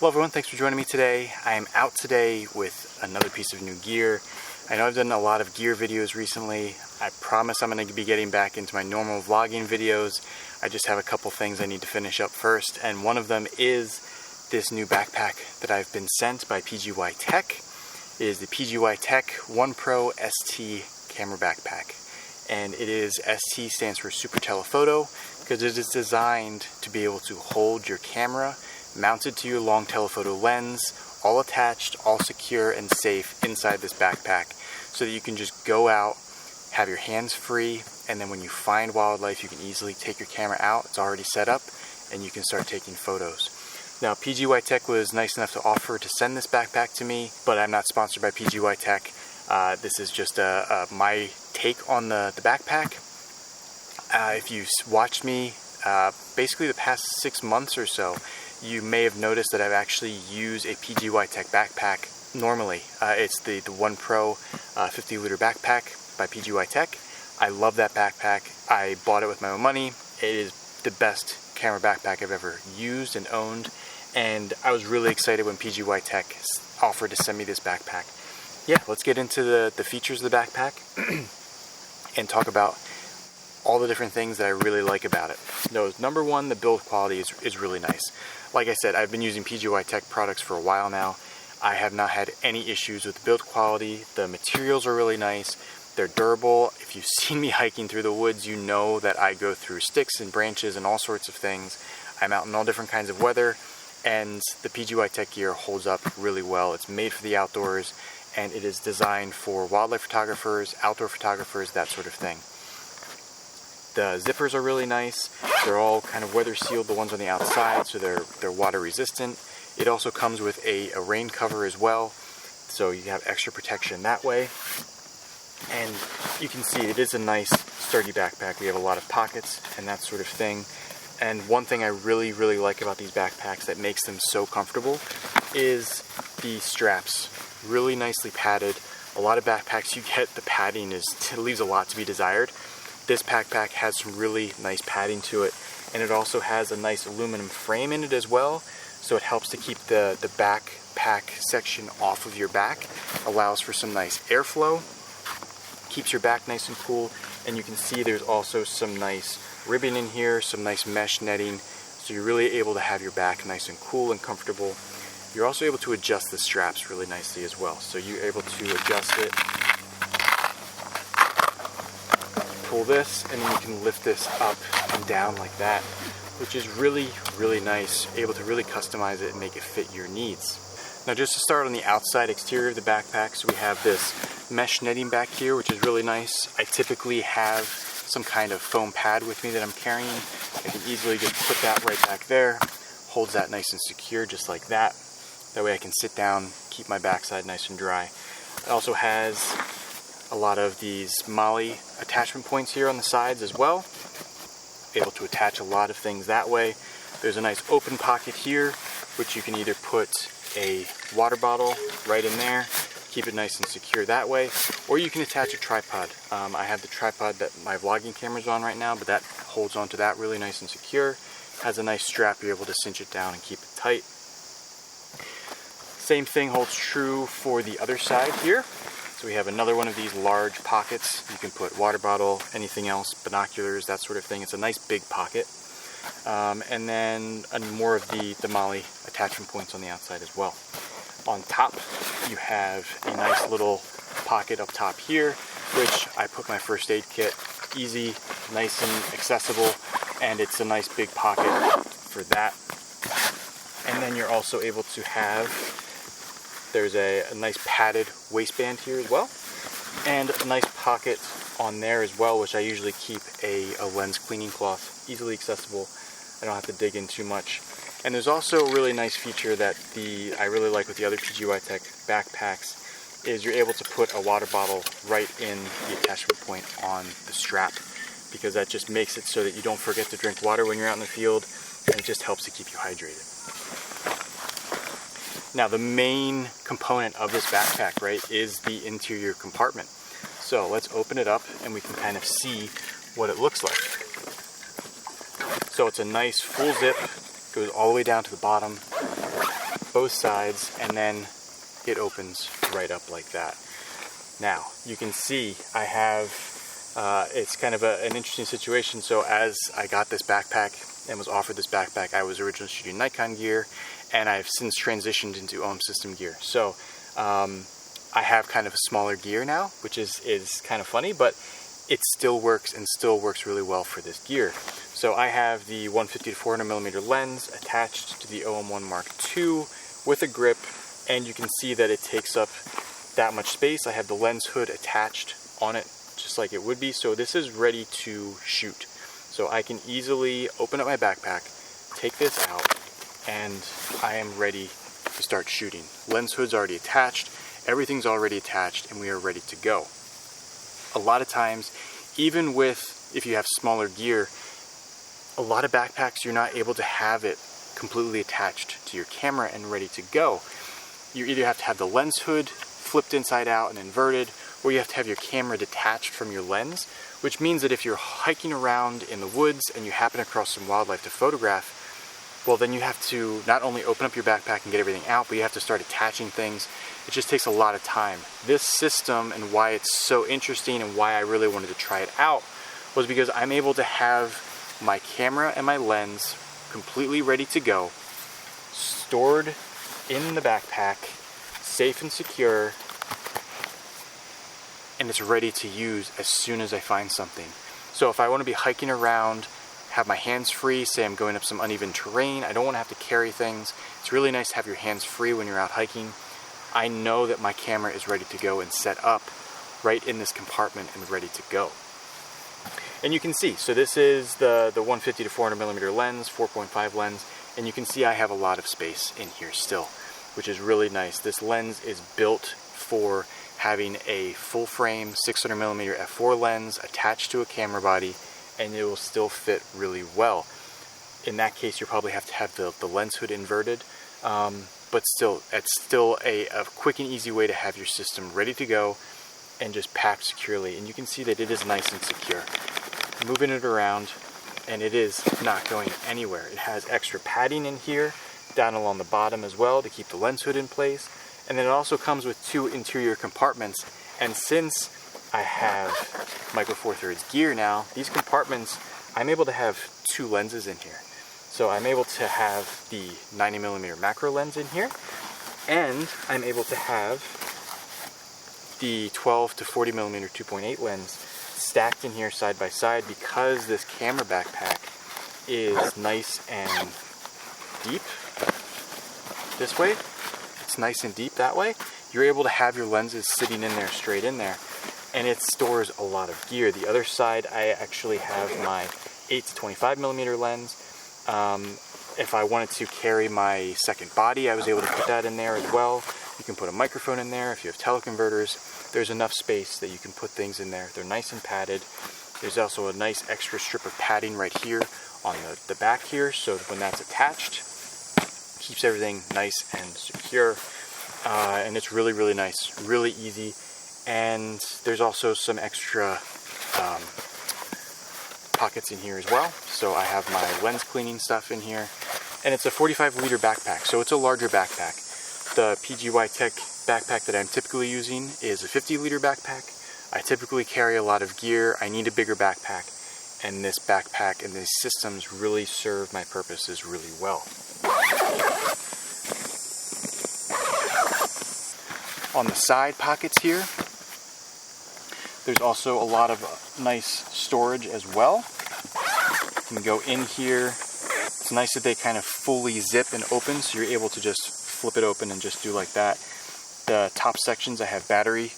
Hello everyone, thanks for joining me today. I am out today with another piece of new gear. I know I've done a lot of gear videos recently. I promise I'm going to be getting back into my normal vlogging videos. I just have a couple things I need to finish up first, and one of them is this new backpack that I've been sent by PGYTECH. It is the PGYTECH OnePro ST camera backpack. And it is, ST stands for Super Telephoto, because it is designed to be able to hold your camera mounted to your long telephoto lens, all attached, all secure and safe inside this backpack, so that you can just go out, have your hands free, and then when you find wildlife you can easily take your camera out. It's already set up and you can start taking photos. Now PGYTECH was nice enough to offer to send this backpack to me, but I'm not sponsored by PGYTECH. This is just my take on the backpack. If you watched me basically the past 6 months or so, you may have noticed that I've actually used a PGYTECH backpack normally. It's the OnePro 50-liter backpack by PGYTECH. I love that backpack. I bought it with my own money. It is the best camera backpack I've ever used and owned, and I was really excited when PGYTECH offered to send me this backpack. Yeah, let's get into the features of the backpack and talk about all the different things that I really like about it. Number one, the build quality is really nice. Like I said, I've been using PGYTECH products for a while now. I have not had any issues with the build quality. The materials are really nice. They're durable. If you've seen me hiking through the woods, you know that I go through sticks and branches and all sorts of things. I'm out in all different kinds of weather, and the PGYTECH gear holds up really well. It's made for the outdoors, and it is designed for wildlife photographers, outdoor photographers, that sort of thing. The zippers are really nice. They're all kind of weather sealed, the ones on the outside, so they're water resistant. It also comes with a rain cover as well, so you have extra protection that way. And you can see it is a nice sturdy backpack. We have a lot of pockets and that sort of thing. And one thing I really like about these backpacks that makes them so comfortable is the straps. Really nicely padded. A lot of backpacks you get, the padding leaves a lot to be desired. This backpack has some really nice padding to it, and it also has a nice aluminum frame in it as well, so it helps to keep the backpack section off of your back, allows for some nice airflow, keeps your back nice and cool, and you can see there's also some nice ribbon in here, some nice mesh netting, so you're really able to have your back nice and cool and comfortable. You're also able to adjust the straps really nicely as well, so you're able to adjust it, pull this, and then you can lift this up and down like that, which is really nice, able to really customize it and make it fit your needs. Now just to start on the outside exterior of the backpack, so we have this mesh netting back here, which is really nice. I typically have some kind of foam pad with me that I'm carrying. I can easily just put that right back there, holds that nice and secure just like that. That way I can sit down, keep my backside nice and dry. It also has a lot of these MOLLE attachment points here on the sides as well. Able to attach a lot of things that way. There's a nice open pocket here, which you can either put a water bottle right in there, keep it nice and secure that way, or you can attach a tripod. I have the tripod that my vlogging camera's on right now, but that holds onto that really nice and secure. Has a nice strap, you're able to cinch it down and keep it tight. Same thing holds true for the other side here. So we have another one of these large pockets. You can put water bottle, anything else, binoculars, that sort of thing. It's a nice big pocket. And then more of the MOLLE attachment points on the outside as well. On top, you have a nice little pocket up top here, which I put my first aid kit. Easy, nice and accessible, and it's a nice big pocket for that. And then you're also able to have, there's a nice padded waistband here as well, and a nice pocket on there as well, which I usually keep a lens cleaning cloth, easily accessible. I don't have to dig in too much. And there's also a really nice feature that I really like with the other PGYTECH backpacks, is you're able to put a water bottle right in the attachment point on the strap, because that just makes it so that you don't forget to drink water when you're out in the field, and it just helps to keep you hydrated. Now the main component of this backpack, right, is the interior compartment. So let's open it up and we can kind of see what it looks like. So it's a nice full zip, goes all the way down to the bottom. both sides, and then it opens right up like that. Now, you can see I have, it's kind of an interesting situation. So as I got this backpack and was offered this backpack, I was originally shooting Nikon gear, and I've since transitioned into OM system gear. So I have kind of a smaller gear now, which is kind of funny, but it still works and still works really well for this gear. So I have the 150 to 400 millimeter lens attached to the OM1 Mark II with a grip, and you can see that it takes up that much space. I have the lens hood attached on it just like it would be, so this is ready to shoot. So I can easily open up my backpack, take this out, and I am ready to start shooting. Lens hood's already attached, everything's already attached, and we are ready to go. A lot of times, even with, if you have smaller gear, a lot of backpacks you're not able to have it completely attached to your camera and ready to go. You either have to have the lens hood flipped inside out and inverted, or you have to have your camera detached from your lens, which means that if you're hiking around in the woods and you happen across some wildlife to photograph, well, then you have to not only open up your backpack and get everything out, but you have to start attaching things. It just takes a lot of time. This system, and why it's so interesting and why I really wanted to try it out, was because I'm able to have my camera and my lens completely ready to go, stored in the backpack, safe and secure, and it's ready to use as soon as I find something. So if I want to be hiking around, have my hands free, say I'm going up some uneven terrain, I don't want to have to carry things, it's really nice to have your hands free when you're out hiking. I know that my camera is ready to go and set up right in this compartment and ready to go. And you can see, so this is the 150 to 400 millimeter lens, 4.5 lens, and you can see I have a lot of space in here still, which is really nice. This lens is built for having a full frame 600 millimeter f4 lens attached to a camera body, and it will still fit really well. In that case, you'll probably have to have the lens hood inverted, but still, it's still a quick and easy way to have your system ready to go and just packed securely. And you can see that it is nice and secure. Moving it around, and it is not going anywhere. It has extra padding in here, down along the bottom as well, to keep the lens hood in place. And then it also comes with 2 interior compartments. And since I have Micro Four Thirds gear now, these compartments, I'm able to have 2 lenses in here. So I'm able to have the 90mm macro lens in here, and I'm able to have the 12 to 40mm 2.8 lens stacked in here side by side, because this camera backpack is nice and deep this way. It's nice and deep that way. You're able to have your lenses sitting in there, straight in there, and it stores a lot of gear. The other side, I actually have my 8 to 25mm lens. If I wanted to carry my second body, I was able to put that in there as well. You can put a microphone in there. If you have teleconverters, there's enough space that you can put things in there. They're nice and padded. There's also a nice extra strip of padding right here on the back here, so when that's attached, keeps everything nice and secure. And it's really, really nice, really easy. And there's also some extra pockets in here as well. So I have my lens cleaning stuff in here, and it's a 45-liter backpack, so it's a larger backpack. The PGYTECH backpack that I'm typically using is a 50-liter backpack. I typically carry a lot of gear. I need a bigger backpack, and this backpack and these systems really serve my purposes really well. On the side pockets here, there's also a lot of nice storage as well. You can go in here. It's nice that they kind of fully zip and open, so you're able to just flip it open and just do like that. The top sections, I have battery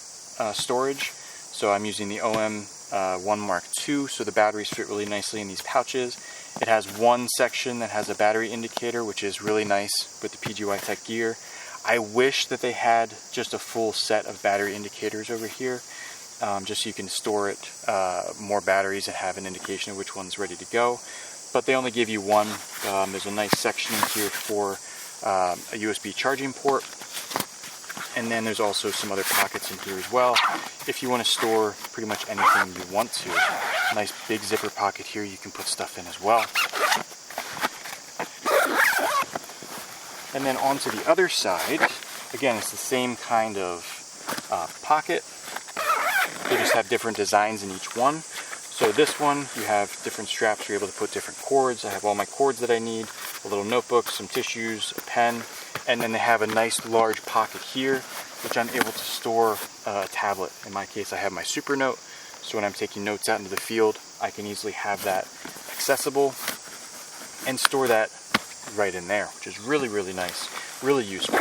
storage, so I'm using the OM1 Mark II, so the batteries fit really nicely in these pouches. It has one section that has a battery indicator, which is really nice with the PGYTECH gear. I wish that they had just a full set of battery indicators over here, just so you can store it, more batteries, and have an indication of which one's ready to go. But they only give you one. There's a nice section in here for a USB charging port, and then there's also some other pockets in here as well if you want to store pretty much anything you want to. Nice big zipper pocket here you can put stuff in as well. And then onto the other side, again, it's the same kind of pocket. They just have different designs in each one. So this one, you have different straps, you're able to put different cords. I have all my cords that I need, a little notebook, some tissues, a pen, and then they have a nice large pocket here, which I'm able to store a tablet. In my case, I have my SuperNote, so when I'm taking notes out into the field, I can easily have that accessible and store that right in there, which is really, really nice, really useful.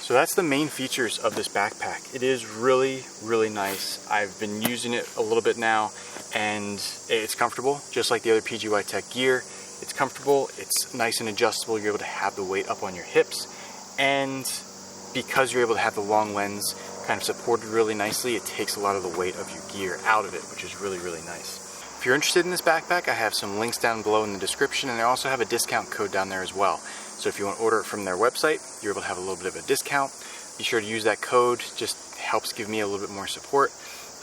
So that's the main features of this backpack. It is really, really nice. I've been using it a little bit now, and it's comfortable, just like the other PGYTECH gear. It's comfortable, it's nice and adjustable, you're able to have the weight up on your hips, and because you're able to have the long lens kind of supported really nicely, it takes a lot of the weight of your gear out of it, which is really, really nice. If you're interested in this backpack, I have some links down below in the description, and I also have a discount code down there as well. So if you want to order it from their website, you're able to have a little bit of a discount. Be sure to use that code, just helps give me a little bit more support.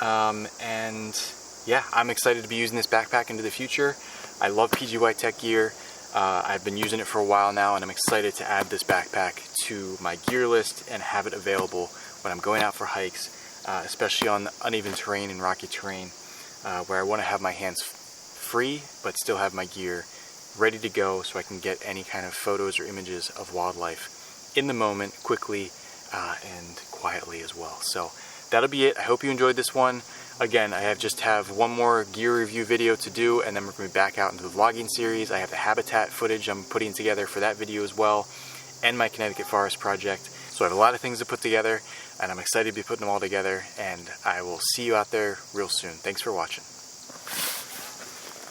And yeah, I'm excited to be using this backpack into the future. I love PGYTECH gear. I've been using it for a while now, and I'm excited to add this backpack to my gear list and have it available when I'm going out for hikes, especially on uneven terrain and rocky terrain, where I want to have my hands free but still have my gear ready to go so I can get any kind of photos or images of wildlife in the moment, quickly and quietly as well. So that'll be it. I hope you enjoyed this one. Again, I just have one more gear review video to do, and then we're going to be back out into the vlogging series. I have the habitat footage I'm putting together for that video as well, and my Connecticut Forest project. So I have a lot of things to put together, and I'm excited to be putting them all together, and I will see you out there real soon. Thanks for watching.